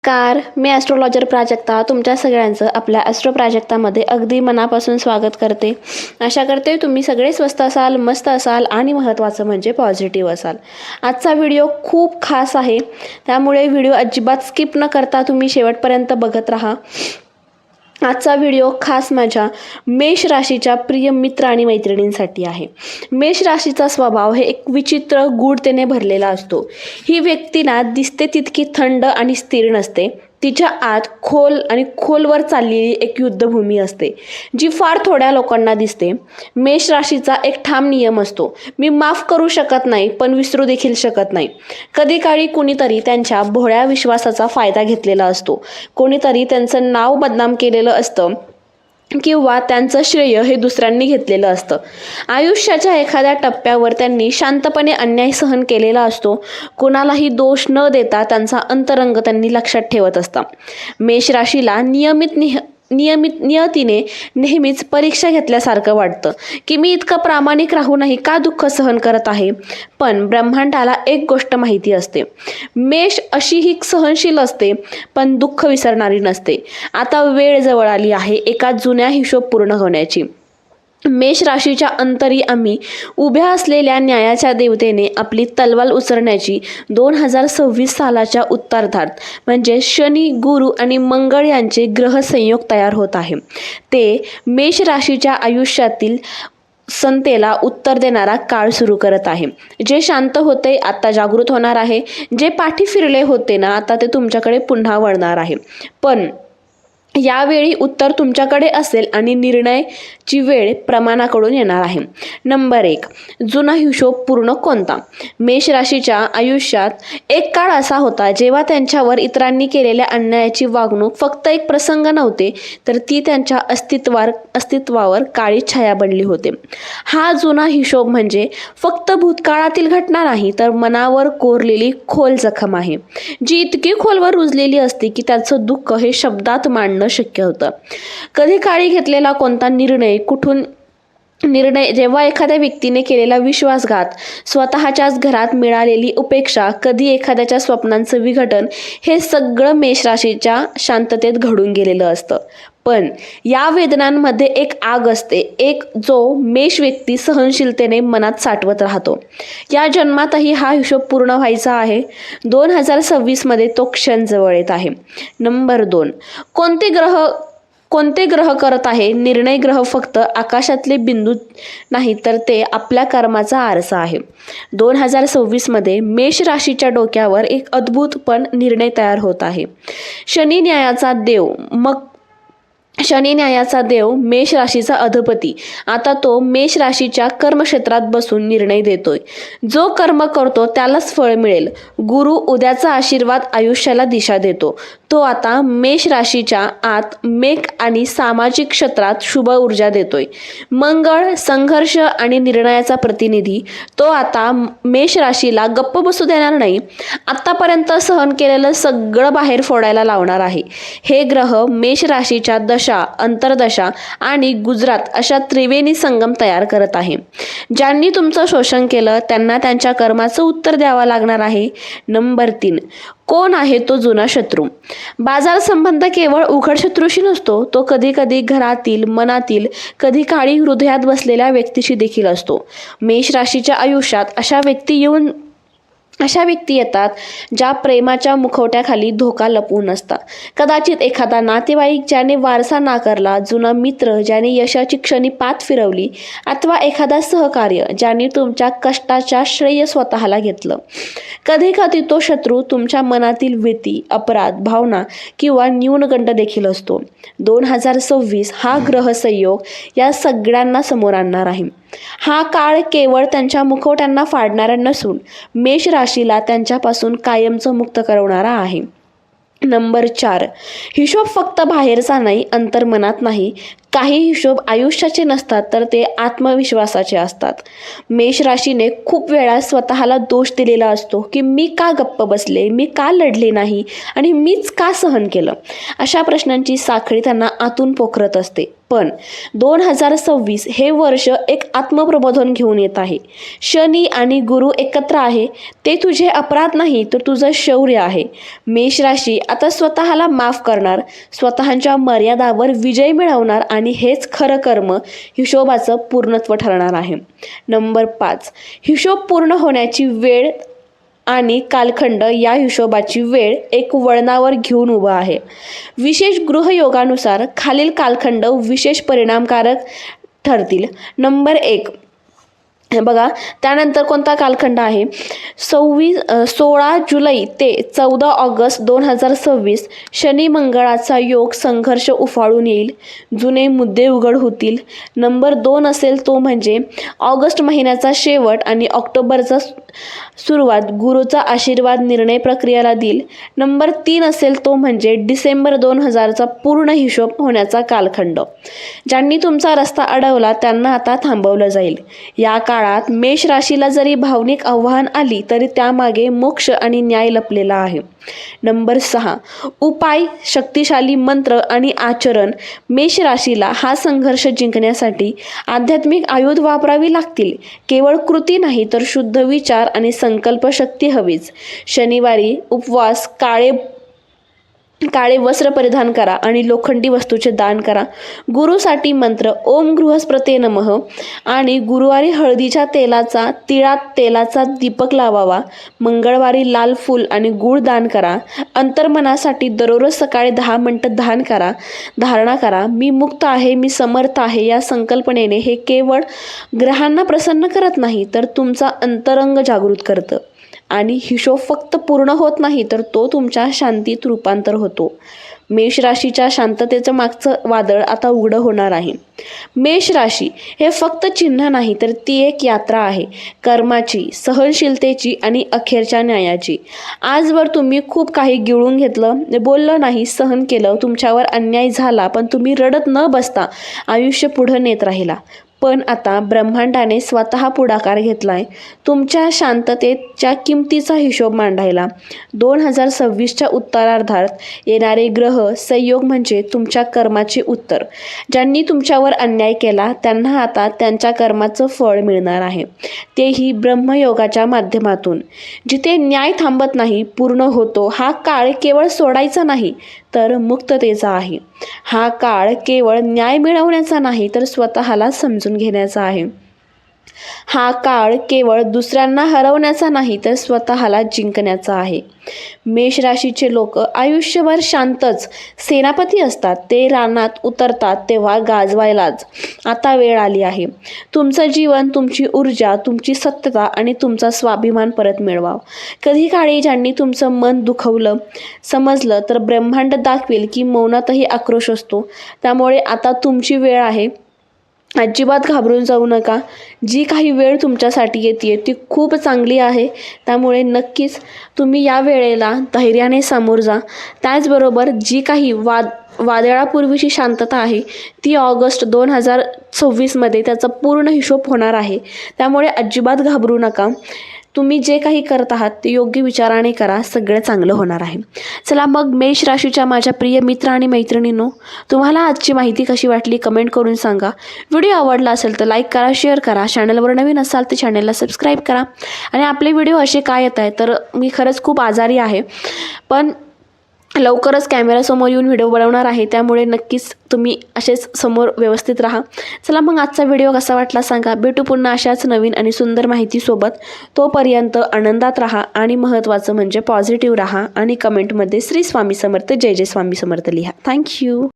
नमस्कार, मी ॲस्ट्रोलॉजर प्राजक्ता तुमच्या सगळ्यांचं आपल्या ॲस्ट्रो प्राजक्तामध्ये अगदी मनापासून स्वागत करते. आशा करते तुम्ही सगळे स्वस्त असाल, मस्त असाल आणि महत्त्वाचं म्हणजे पॉझिटिव्ह असाल. आजचा व्हिडिओ खूप खास आहे, त्यामुळे व्हिडिओ अजिबात स्किप न करता तुम्ही शेवटपर्यंत बघत राहा. आजचा व्हिडिओ खास माझ्या मेष राशीच्या प्रिय मित्र आणि मैत्रिणींसाठी आहे. मेष राशीचा स्वभाव हे एक विचित्र गूढतेने भरलेला असतो. ही व्यक्ती ना दिसते तितकी थंड आणि स्थिर नसते. तिच्या आत खोलवर चाललेली एक युद्धभूमी असते, जी फार थोड्या लोकांना दिसते. मेष राशीचा एक ठाम नियम असतो, मी माफ करू शकत नाही पण विसरू देखील शकत नाही. कधी काळी कुणीतरी त्यांच्या भोळ्या विश्वासाचा फायदा घेतलेला असतो. कोणीतरी त्यांचं नाव बदनाम केलेलं असतं किंवा त्यांचं श्रेय हे दुसऱ्यांनी घेतलेलं असतं. आयुष्याच्या एखाद्या टप्प्यावर त्यांनी शांतपणे अन्याय सहन केलेला असतो. कुणालाही दोष न देता त्यांचा अंतरंग त्यांनी लक्षात ठेवत असतात. मेष राशीला नियतीने नेहमीच परीक्षा घेतल्यासारखं वाटतं की मी इतकं प्रामाणिक राहूनही का दुःख सहन करत आहे. पण ब्रह्मांडाला एक गोष्ट माहिती असते, मेष अशीही सहनशील असते पण दुःख विसरणारी नसते. आता वेळ जवळ आली आहे एका जुन्या हिशोब पूर्ण होण्याची. मेष राशीच्या अंतरी आम्ही उभ्या असलेल्या न्यायाच्या देवतेने आपली तलवार उचलण्याची 2026 सालाच्या उत्तरार्धात म्हणजे शनी, गुरु आणि मंगळ यांचे ग्रह संयोग तयार होत आहे. ते मेष राशीच्या आयुष्यातील संतेला उत्तर देणारा काळ सुरू करत आहे. जे शांत होते आता जागृत होणार आहे. जे पाठी फिरले होते ना आता ते तुमच्याकडे पुन्हा वळणार आहे. पण यावेळी उत्तर तुमच्याकडे असेल आणि निर्णयाची वेळ प्रमाणाकडून येणार आहे. नंबर 1, जुना हिशोब पूर्ण कोणता? मेष राशीच्या आयुष्यात एक काळ असा होता जेव्हा त्यांच्यावर इतरांनी केलेल्या अन्यायाची वागणूक फक्त एक प्रसंग नव्हते, तर ती त्यांच्या अस्तित्वावर काळी छाया बनली होते. हा जुना हिशोब म्हणजे फक्त भूतकाळातील घटना नाही, तर मनावर कोरलेली खोल जखम आहे, जी इतकी खोलवर रुजलेली असते की त्याचं दुःख हे शब्दात मांडणं शक्य होतं. कधी काळी घेतलेला कोणता निर्णय, जेव्हा एखाद्या व्यक्तीने केलेला विश्वासघात, स्वतःच्याच घरात मिळालेली उपेक्षा, कधी एखाद्याच्या स्वप्नांचं विघटन, हे सगळं मेष राशीच्या शांततेत घडून गेलेलं असतं. पण या वेदनांमध्ये एक आग असते, एक जो मेष व्यक्ती सहनशीलतेने मनात साठवत राहतो. या जन्मातही हा हिशोब पूर्ण व्हायचा आहे. 2026 मध्ये तो क्षण जवळ येत आहे. नंबर 2, कोणते ग्रह करत आहे निर्णय? ग्रह फक्त आकाशातले बिंदू नाही, तर ते आपल्या कर्माचा आरसा आहे. 2026 मध्ये मेष राशीच्या डोक्यावर एक अद्भुत पण निर्णय तयार होत आहे. शनी न्यायाचा देव मेष राशीचा अधिपती आता तो मेष राशीच्या कर्मक्षेत्रात बसून निर्णय देतोय. जो कर्म करतो त्यालाच फळ मिळेल. गुरु उद्याचा आशीर्वाद आयुष्याला दिशा देतो. तो आता मेष राशीच्या आत मेघ आणि सामाजिक क्षेत्रात शुभ ऊर्जा देतोय. मंगळ संघर्ष आणि निर्णयाचा प्रतिनिधी, तो आता मेष राशीला गप्प बसू देणार नाही. आतापर्यंत सहन केलेलं सगळं बाहेर फोडायला लावणार आहे. हे ग्रह मेष राशीच्या दशा, अंतर्दशा आणि गुजरात अशा त्रिवेणी संगम तयार करत आहे. ज्यांनी तुमचं शोषण केलं त्यांना त्यांच्या कर्माचं उत्तर द्यावं लागणार आहे. नंबर 3, कोण आहे तो जुना शत्रू? बाजार संबंध केवळ उघड शत्रूशी नसतो, तो कधी कधी घरातील, मनातील, कधी काळी हृदयात बसलेल्या व्यक्तीशी देखील असतो. मेष राशीच्या आयुष्यात अशा व्यक्ती येतात ज्या प्रेमाच्या मुखवट्याखाली धोका लपवून असतात. कदाचित एखादा नातेवाईक ज्याने वारसा नाकारला, जुना मित्र ज्याने यशाची क्षणी पाठ फिरवली, अथवा एखादा सहकार्य ज्याने तुमच्या कष्टाच्या श्रेय स्वतःला घेतलं. कधी कधी तो शत्रू तुमच्या मनातील भीती, अपराध भावना किंवा न्यूनगंड देखील असतो. 2026 हा ग्रह संयोग या सगळ्यांना समोर आणणार आहे. हा काळ केवळ त्यांच्या मुखवट्यांना फाडणारा नसून मेष राशीला त्यांच्यापासून कायमचं मुक्त करवणारा आहे. नंबर 4, हिशोब फक्त बाहेरचा नाही, अंतर्मनात नाही, काही हिशोब आयुष्याचे नसतात तर ते आत्मविश्वासाचे असतात. मेष राशीने खूप वेळा स्वतःला दोष दिलेला असतो की मी का गप्प बसले, मी का लढले नाही आणि मीच का सहन केलं. अशा प्रश्नांची साखळी त्यांना आतून पोखरत असते. पण 2026 हे वर्ष एक आत्मप्रबोधन घेऊन येत आहे. शनी आणि गुरु एकत्र आहे ते तुझे अपराध नाही तर तुझं शौर्य आहे. मेष राशी आता स्वतःला माफ करणार, स्वतःच्या मर्यादावर विजय मिळवणार आणि हेच खरं कर्म हिशोबाचं पूर्णत्व ठरणार आहे. नंबर 5, हिशोब पूर्ण होण्याची वेळ आणि कालखंड. या हिशोबाची वेळ एक वळणावर घेऊन उभं आहे. विशेष गृहयोगानुसार खालील कालखंड विशेष परिणामकारक ठरतील. नंबर 1 बघा, त्यानंतर कोणता कालखंड आहे, 16 जुलै ते 14 ऑगस्ट 2026 शनी मंगळाचा योग संघर्ष उफाळून येईल, जुने मुद्दे उघड होतील. नंबर 2 असेल तो म्हणजे ऑगस्ट महिन्याचा शेवट आणि ऑक्टोबरचा सुरुवात गुरुचा आशीर्वाद निर्णय प्रक्रियेला देईल. नंबर 3 असेल तो म्हणजे डिसेंबर 2000चा पूर्ण हिशोब होण्याचा कालखंड. ज्यांनी तुमचा रस्ता अडवला त्यांना आता थांबवलं जाईल. या काळात मेष राशीला जरी भावनिक आव्हान आली तरी त्यामागे मोक्ष आणि न्याय लपलेला आहे. नंबर 6 उपाय, शक्तिशाली मंत्र आणि आचरण. मेष राशीला हा संघर्ष जिंकण्यासाठी आध्यात्मिक आयुध वापरावी लागतील. केवळ कृती नाही तर शुद्ध विचार आणि संकल्पशक्ती हवीच. शनिवारी उपवास, काळे वस्त्र परिधान करा आणि लोखंडी वस्तूचे दान करा. गुरुसाठी मंत्र ओम गृहस्पते नमः आणि गुरुवारी हळदीच्या तिळात तेलाचा दीपक लावावा. मंगळवारी लाल फूल आणि गूळ दान करा. अंतर्मनासाठी दररोज सकाळी 10 मिनिटं धारणा करा. मी मुक्त आहे, मी समर्थ आहे या संकल्पनेने. हे केवळ ग्रहांना प्रसन्न करत नाही तर तुमचा अंतरंग जागृत करतं. आणि हिशोब फक्त पूर्ण होत नाही तर तो तुमच्या शांतीत रूपांतर होतो. मेष राशीच्या शांततेचं मागचं वादळ आता उघडं होणार आहे. मेष राशी हे फक्त चिन्ह नाही तर ती एक यात्रा आहे, कर्माची, सहनशीलतेची आणि अखेरच्या न्यायाची. आजवर तुम्ही खूप काही गिळून घेतलं, बोललं नाही, सहन केलं, तुमच्यावर अन्याय झाला, पण तुम्ही रडत न बसता आयुष्य पुढं नेत राहिला. पण आता ब्रह्मांडाने स्वतः पुढाकार घेतलाय तुमच्या शांततेच्या किमतीचा हिशोब मांडायला. 2026च्या उत्तरार्धात येणारे ग्रह संयोग म्हणजे तुमच्या कर्माचे उत्तर. ज्यांनी तुमच्यावर अन्याय केला त्यांना आता त्यांच्या कर्माचं फळ मिळणार आहे, तेही ब्रह्मयोगाच्या माध्यमातून. जिथे न्याय थांबत नाही, पूर्ण होतो. हा काळ केवळ सोडायचा नाही तर मुक्ततेचा आहे. हा काळ केवळ न्याय मिळवण्याचा नाही तर स्वतःला समजून घेण्याचा आहे. हा काळ केवळ दुसऱ्यांना हरवण्याचा नाही तर स्वतःला जिंकण्याचा आहे. मेष राशीचे लोक आयुष्यभर शांतच सेनापती असतात. ते रानात उतरतात तेव्हा गाजवायलाच. आता वेळ आली आहे. तुमचं जीवन, तुमची ऊर्जा, तुमची सत्यता आणि तुमचा स्वाभिमान परत मिळवा. कधी काळी ज्यांनी तुमचं मन दुखवलं, समजलं तर ब्रह्मांड दाखवेल की मौनातही आक्रोश असतो. त्यामुळे आता तुमची वेळ आहे. अजिबात घाबरून जाऊ नका. जी काही वेळ तुमच्यासाठी येते ती खूप चांगली आहे. त्यामुळे नक्कीच तुम्ही या वेळेला धैर्याने सामोर जा. त्याचबरोबर जी काही वादळापूर्वीची शांतता आहे ती ऑगस्ट 2026मध्ये त्याचा पूर्ण हिशोब होणार आहे. त्यामुळे अजिबात घाबरू नका. तुम्ही जे काही करत आहात ते योग्य विचाराने करा, सगळं चांगलं होणार आहे. चला मग मेष राशीच्या माझ्या प्रिय मित्र आणि मैत्रिणींनो, तुम्हाला आजची माहिती कशी वाटली कमेंट करून सांगा. व्हिडिओ आवडला असेल तर लाईक करा, शेअर करा. चॅनलवर नवीन असाल तर चॅनलला सबस्क्राईब करा. आणि आपले व्हिडिओ असे काय येत आहेत तर मी खरंच खूप आजारी आहे, पण लवकरच कॅमेरासमोर येऊन व्हिडिओ बनवणार आहे. त्यामुळे नक्कीच तुम्ही असेच समोर व्यवस्थित राहा. चला मग आजचा व्हिडिओ कसा वाटला सांगा. भेटू पुन्हा अशाच नवीन आणि सुंदर माहितीसोबत. तोपर्यंत आनंदात राहा आणि महत्त्वाचं म्हणजे पॉझिटिव्ह राहा आणि कमेंटमध्ये श्री स्वामी समर्थ, जय जय स्वामी समर्थ लिहा. थँक्यू.